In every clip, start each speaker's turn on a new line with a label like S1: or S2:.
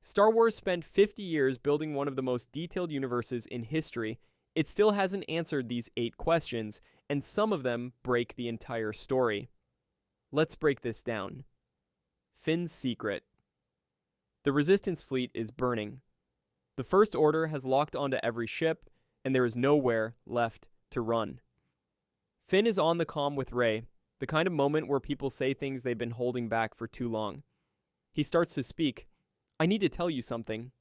S1: Star Wars spent 50 years building one of the most detailed universes in history. It still hasn't answered these 8 questions, and some of them break the entire story. Let's break this down. Finn's secret. The Resistance fleet is burning. The First Order has locked onto every ship, and there is nowhere left to run. Finn is on the comm with Rey, the kind of moment where people say things they've been holding back for too long. He starts to speak. "I need to tell you something."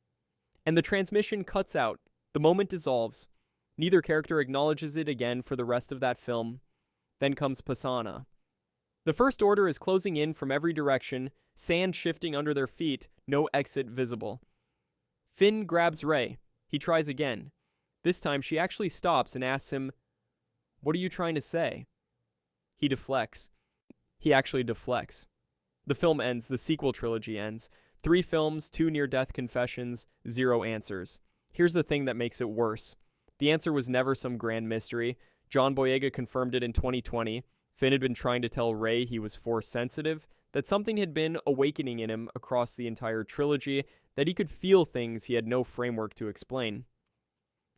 S1: And the transmission cuts out. The moment dissolves. Neither character acknowledges it again for the rest of that film. Then comes Pasana. The First Order is closing in from every direction, sand shifting under their feet, no exit visible. Finn grabs Rey. He tries again. This time she actually stops and asks him, "What are you trying to say?" He deflects. He actually deflects. The film ends, the sequel trilogy ends. 3 films, 2 near-death confessions, 0 answers. Here's the thing that makes it worse. The answer was never some grand mystery. John Boyega confirmed it in 2020. Finn had been trying to tell Rey he was Force-sensitive, that something had been awakening in him across the entire trilogy, that he could feel things he had no framework to explain.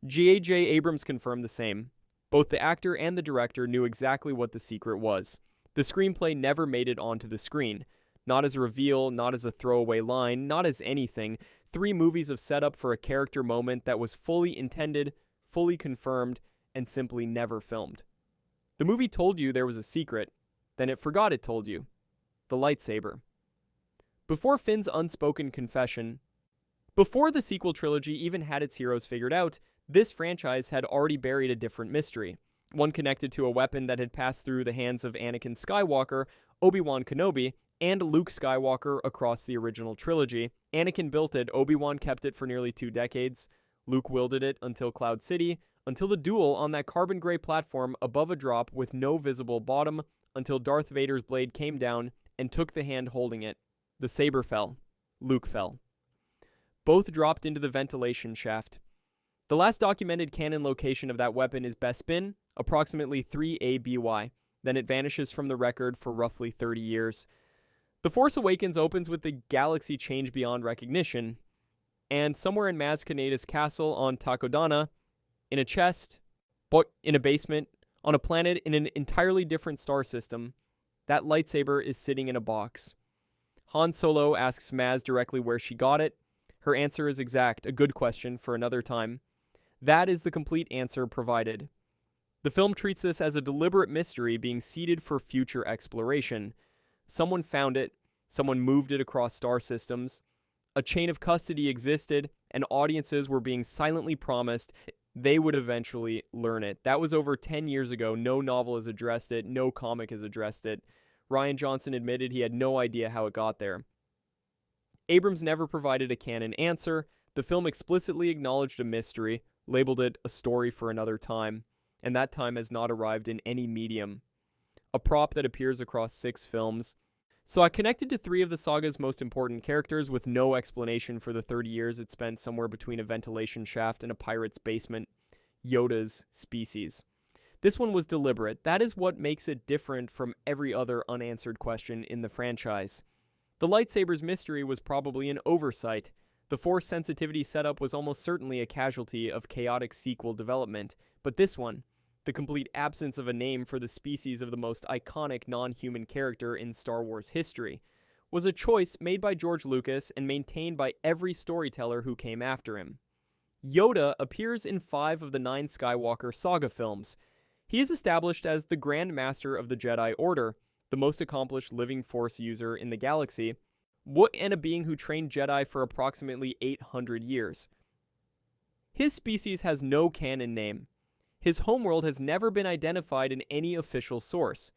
S1: J.J. Abrams confirmed the same. Both the actor and the director knew exactly what the secret was. The screenplay never made it onto the screen. Not as a reveal, not as a throwaway line, not as anything. 3 movies of setup for a character moment that was fully intended, fully confirmed, and simply never filmed. The movie told you there was a secret, then it forgot it told you. The lightsaber. Before Finn's unspoken confession, before the sequel trilogy even had its heroes figured out, this franchise had already buried a different mystery. One connected to a weapon that had passed through the hands of Anakin Skywalker, Obi-Wan Kenobi, and Luke Skywalker across the original trilogy. Anakin built it, Obi-Wan kept it for nearly 2 decades. Luke wielded it until Cloud City, until the duel on that carbon gray platform above a drop with no visible bottom, until Darth Vader's blade came down and took the hand holding it. The saber fell. Luke fell. Both dropped into the ventilation shaft. The last documented canon location of that weapon is Bespin, approximately 3 ABY. Then it vanishes from the record for roughly 30 years. The Force Awakens opens with the galaxy change beyond recognition, and somewhere in Maz Kanata's castle on Takodana, in a chest, but in a basement, on a planet in an entirely different star system, that lightsaber is sitting in a box. Han Solo asks Maz directly where she got it. Her answer is exact, a good question for another time. That is the complete answer provided. The film treats this as a deliberate mystery being seeded for future exploration. Someone found it, someone moved it across star systems, a chain of custody existed, and audiences were being silently promised they would eventually learn it. That was over 10 years ago. No novel has addressed it, no comic has addressed it. Rian Johnson admitted he had no idea how it got there. Abrams never provided a canon answer. The film explicitly acknowledged a mystery, labeled it a story for another time, and that time has not arrived in any medium. A prop that appears across 6 films. So I connected to 3 of the saga's most important characters with no explanation for the 30 years it spent somewhere between a ventilation shaft and a pirate's basement. Yoda's species. This one was deliberate. That is what makes it different from every other unanswered question in the franchise. The lightsaber's mystery was probably an oversight. The Force sensitivity setup was almost certainly a casualty of chaotic sequel development, but this one, the complete absence of a name for the species of the most iconic non-human character in Star Wars history, was a choice made by George Lucas and maintained by every storyteller who came after him. Yoda appears in 5 of the 9 Skywalker saga films. He is established as the Grand Master of the Jedi Order, the most accomplished living Force user in the galaxy, and a being who trained Jedi for approximately 800 years. His species has no canon name. His homeworld has never been identified in any official source.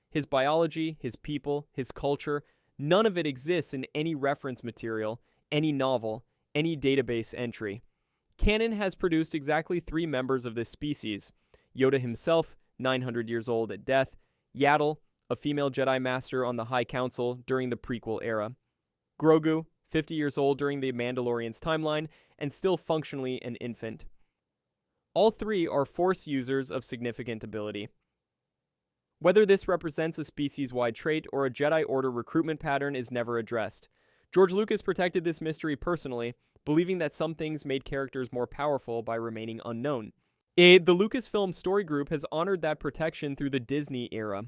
S1: His biology, his people, his culture, none of it exists in any reference material, any novel, any database entry. Canon has produced exactly 3 members of this species. Yoda himself, 900 years old at death. Yaddle, a female Jedi Master on the High Council during the prequel era. Grogu, 50 years old during the Mandalorian's timeline, and still functionally an infant. All 3 are Force users of significant ability. Whether this represents a species-wide trait or a Jedi Order recruitment pattern is never addressed. George Lucas protected this mystery personally, believing that some things made characters more powerful by remaining unknown. The Lucasfilm Story Group has honored that protection through the Disney era.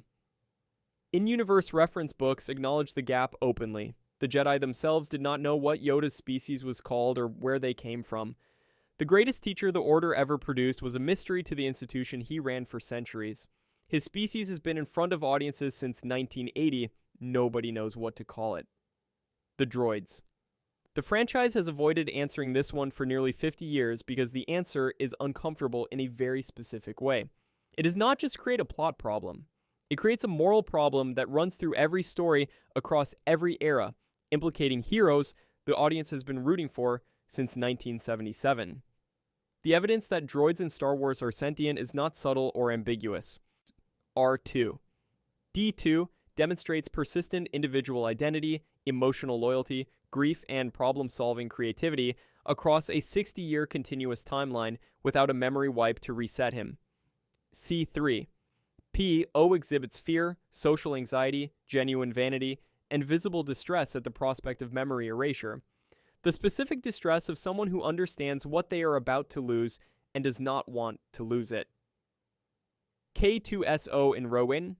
S1: In-universe reference books acknowledge the gap openly. The Jedi themselves did not know what Yoda's species was called or where they came from. The greatest teacher the Order ever produced was a mystery to the institution he ran for centuries. His species has been in front of audiences since 1980. Nobody knows what to call it. The droids. The franchise has avoided answering this one for nearly 50 years because the answer is uncomfortable in a very specific way. It does not just create a plot problem. It creates a moral problem that runs through every story across every era, implicating heroes the audience has been rooting for since 1977. The evidence that droids in Star Wars are sentient is not subtle or ambiguous. R2. D2 demonstrates persistent individual identity, emotional loyalty, grief, and problem-solving creativity across a 60-year continuous timeline without a memory wipe to reset him. C3. P.O. exhibits fear, social anxiety, genuine vanity, and visible distress at the prospect of memory erasure. The specific distress of someone who understands what they are about to lose and does not want to lose it. K2SO in Rowan.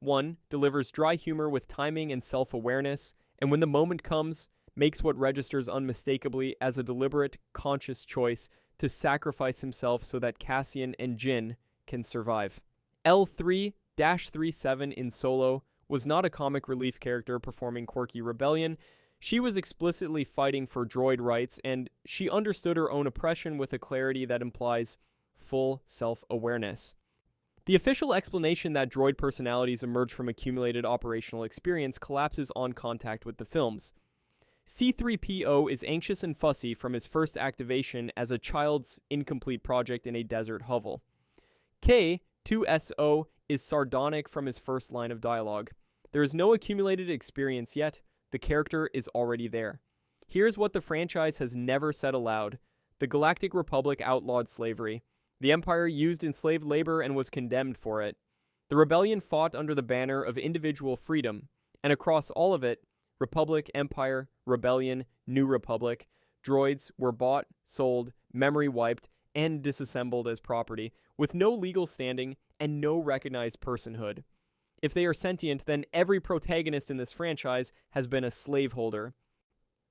S1: 1. Delivers dry humor with timing and self-awareness, and when the moment comes, makes what registers unmistakably as a deliberate, conscious choice to sacrifice himself so that Cassian and Jyn can survive. L3-37 in Solo was not a comic relief character performing quirky rebellion. She was explicitly fighting for droid rights, and she understood her own oppression with a clarity that implies full self-awareness. The official explanation that droid personalities emerge from accumulated operational experience collapses on contact with the films. C-3PO is anxious and fussy from his first activation as a child's incomplete project in a desert hovel. K-2SO is sardonic from his first line of dialogue. There is no accumulated experience yet. The character is already there. Here's what the franchise has never said aloud. The Galactic Republic outlawed slavery. The Empire used enslaved labor and was condemned for it. The rebellion fought under the banner of individual freedom, and across all of it, Republic, Empire, Rebellion, New Republic, droids were bought, sold, memory wiped, and disassembled as property, with no legal standing and no recognized personhood. If they are sentient, then every protagonist in this franchise has been a slaveholder.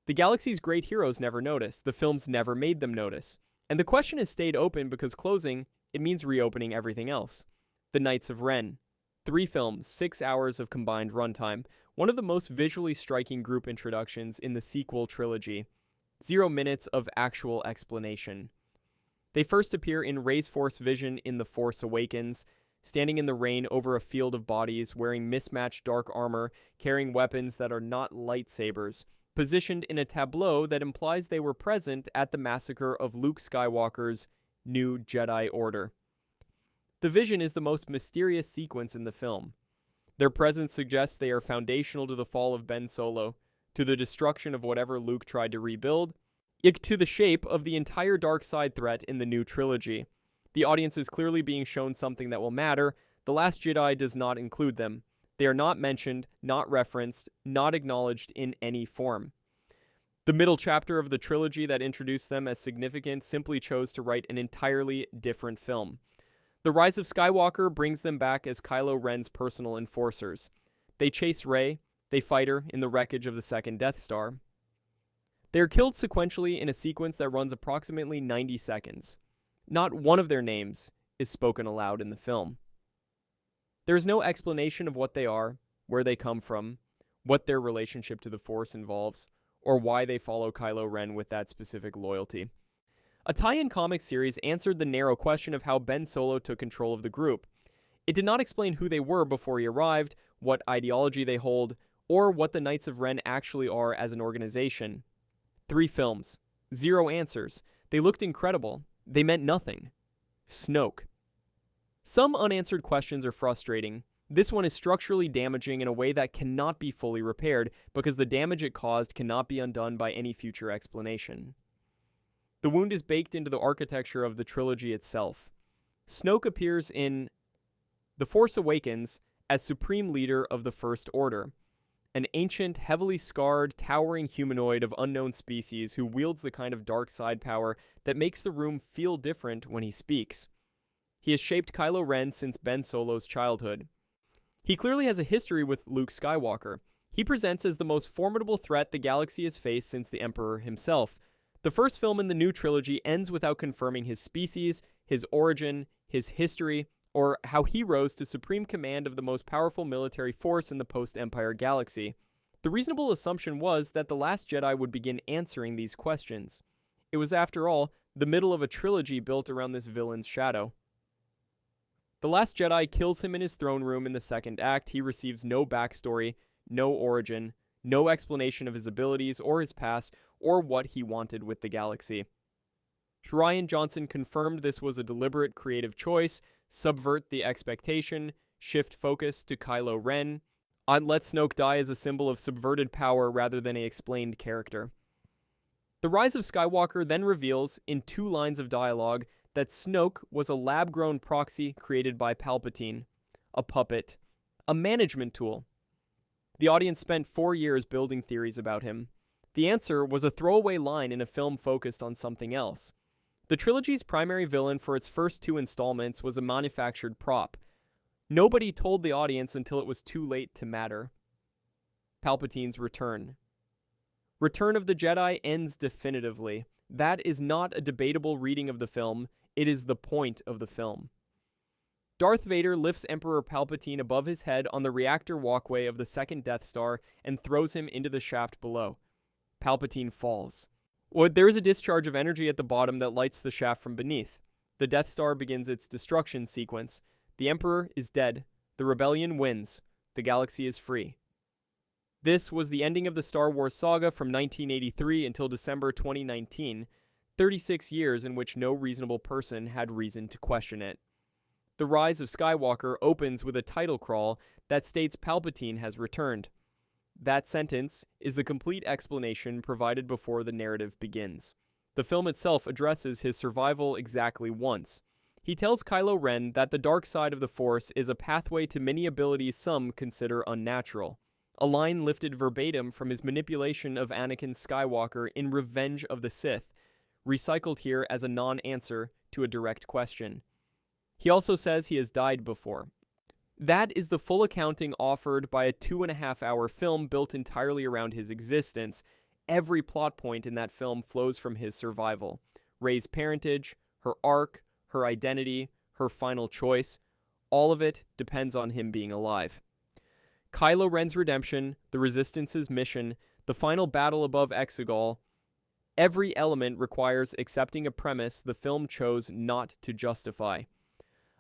S1: The galaxy's great heroes never notice. The films never made them notice. And the question has stayed open because closing, it means reopening everything else. The Knights of Ren. 3 films, 6 hours of combined runtime. One of the most visually striking group introductions in the sequel trilogy. 0 minutes of actual explanation. They first appear in Rey's Force vision in The Force Awakens, standing in the rain over a field of bodies, wearing mismatched dark armor, carrying weapons that are not lightsabers, positioned in a tableau that implies they were present at the massacre of Luke Skywalker's new Jedi Order. The vision is the most mysterious sequence in the film. Their presence suggests they are foundational to the fall of Ben Solo, to the destruction of whatever Luke tried to rebuild, to the shape of the entire dark side threat in the new trilogy. The audience is clearly being shown something that will matter. The Last Jedi does not include them. They are not mentioned, not referenced, not acknowledged in any form. The middle chapter of the trilogy that introduced them as significant simply chose to write an entirely different film. The Rise of Skywalker brings them back as Kylo Ren's personal enforcers. They chase Rey, they fight her in the wreckage of the second Death Star. They are killed sequentially in a sequence that runs approximately 90 seconds. Not one of their names is spoken aloud in the film. There is no explanation of what they are, where they come from, what their relationship to the Force involves, or why they follow Kylo Ren with that specific loyalty. A tie-in comic series answered the narrow question of how Ben Solo took control of the group. It did not explain who they were before he arrived, what ideology they hold, or what the Knights of Ren actually are as an organization. 3 films. 0 answers. They looked incredible. They meant nothing. Snoke. Some unanswered questions are frustrating. This one is structurally damaging in a way that cannot be fully repaired because the damage it caused cannot be undone by any future explanation. The wound is baked into the architecture of the trilogy itself. Snoke appears in The Force Awakens as Supreme Leader of the First Order. an ancient, heavily scarred, towering humanoid of unknown species who wields the kind of dark side power that makes the room feel different when he speaks. He has shaped Kylo Ren since Ben Solo's childhood. He clearly has a history with Luke Skywalker. He presents as the most formidable threat the galaxy has faced since the Emperor himself. The first film in the new trilogy ends without confirming his species, his origin, his history, or how he rose to supreme command of the most powerful military force in the post-Empire galaxy. The reasonable assumption was that The Last Jedi would begin answering these questions. It was, after all, the middle of a trilogy built around this villain's shadow. The Last Jedi kills him in his throne room in the second act. He receives no backstory, no origin, no explanation of his abilities or his past, or what he wanted with the galaxy. Rian Johnson confirmed this was a deliberate creative choice, subvert the expectation, shift focus to Kylo Ren, and let Snoke die as a symbol of subverted power rather than an explained character. The Rise of Skywalker then reveals, in 2 lines of dialogue, that Snoke was a lab-grown proxy created by Palpatine, a puppet, a management tool. The audience spent 4 years building theories about him. The answer was a throwaway line in a film focused on something else. The trilogy's primary villain for its first 2 installments was a manufactured prop. Nobody told the audience until it was too late to matter. Palpatine's return. Return of the Jedi ends definitively. That is not a debatable reading of the film, it is the point of the film. Darth Vader lifts Emperor Palpatine above his head on the reactor walkway of the second Death Star and throws him into the shaft below. Palpatine falls. There is a discharge of energy at the bottom that lights the shaft from beneath. The Death Star begins its destruction sequence. The Emperor is dead. The rebellion wins. The galaxy is free. This was the ending of the Star Wars saga from 1983 until December 2019, 36 years in which no reasonable person had reason to question it. The Rise of Skywalker opens with a title crawl that states Palpatine has returned. That sentence is the complete explanation provided before the narrative begins. The film itself addresses his survival exactly once. He tells Kylo Ren that the dark side of the Force is a pathway to many abilities some consider unnatural. A line lifted verbatim from his manipulation of Anakin Skywalker in Revenge of the Sith, recycled here as a non-answer to a direct question. He also says he has died before. That is the full accounting offered by a 2.5-hour film built entirely around his existence. Every plot point in that film flows from his survival. Rey's parentage, her arc, her identity, her final choice, all of it depends on him being alive. Kylo Ren's redemption, the Resistance's mission, the final battle above Exegol, every element requires accepting a premise the film chose not to justify.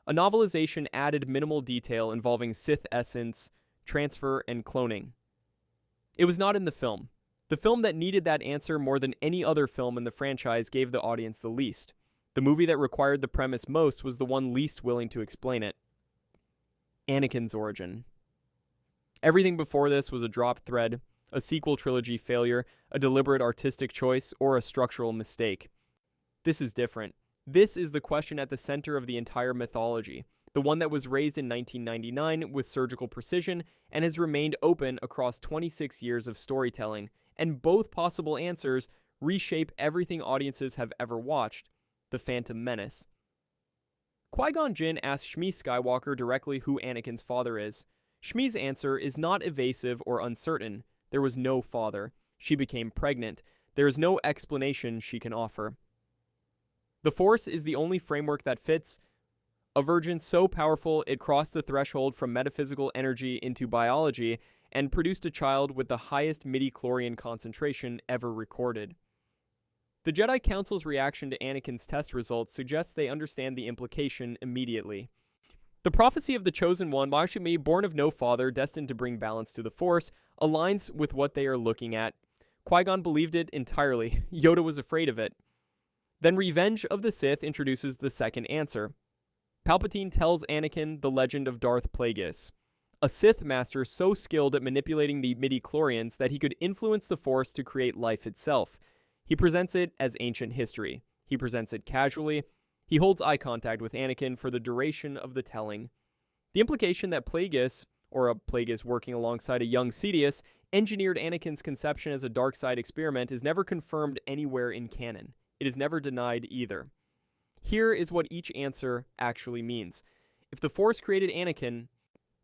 S1: A novelization added minimal detail involving Sith essence, transfer, and cloning. It was not in the film. The film that needed that answer more than any other film in the franchise gave the audience the least. The movie that required the premise most was the one least willing to explain it. Anakin's origin. Everything before this was a dropped thread, a sequel trilogy failure, a deliberate artistic choice, or a structural mistake. This is different. This is the question at the center of the entire mythology, the one that was raised in 1999 with surgical precision and has remained open across 26 years of storytelling, and both possible answers reshape everything audiences have ever watched: The Phantom Menace. Qui-Gon Jinn asks Shmi Skywalker directly who Anakin's father is. Shmi's answer is not evasive or uncertain. There was no father. She became pregnant. There is no explanation she can offer. The Force is the only framework that fits. A virgin so powerful it crossed the threshold from metaphysical energy into biology and produced a child with the highest midi-chlorian concentration ever recorded. The Jedi Council's reaction to Anakin's test results suggests they understand the implication immediately. The prophecy of the Chosen One, Mashimi, born of no father, destined to bring balance to the Force, aligns with what they are looking at. Qui-Gon believed it entirely. Yoda was afraid of it. Then Revenge of the Sith introduces the second answer. Palpatine tells Anakin the legend of Darth Plagueis, a Sith master so skilled at manipulating the midi-chlorians that he could influence the Force to create life itself. He presents it as ancient history. He presents it casually. He holds eye contact with Anakin for the duration of the telling. The implication that Plagueis or a Plagueis working alongside a young Sentience, engineered Anakin's conception as a dark side experiment is never confirmed anywhere in canon. It is never denied either. Here is what each answer actually means. If the Force created Anakin,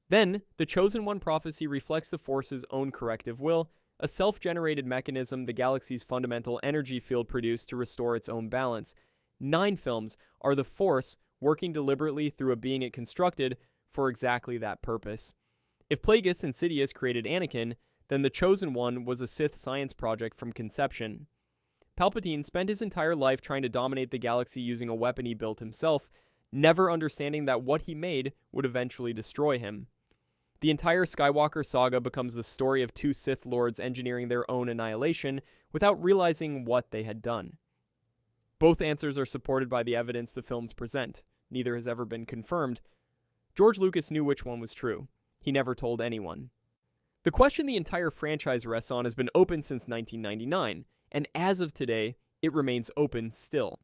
S1: then the Chosen One prophecy reflects the Force's own corrective will, a self-generated mechanism the galaxy's fundamental energy field produced to restore its own balance. 9 films are the Force working deliberately through a being it constructed for exactly that purpose. If Plagueis and Sidious created Anakin, then the Chosen One was a Sith science project from conception. Palpatine spent his entire life trying to dominate the galaxy using a weapon he built himself, never understanding that what he made would eventually destroy him. The entire Skywalker saga becomes the story of 2 Sith Lords engineering their own annihilation without realizing what they had done. Both answers are supported by the evidence the films present. Neither has ever been confirmed. George Lucas knew which one was true. He never told anyone. The question the entire franchise rests on has been open since 1999, and as of today, it remains open still.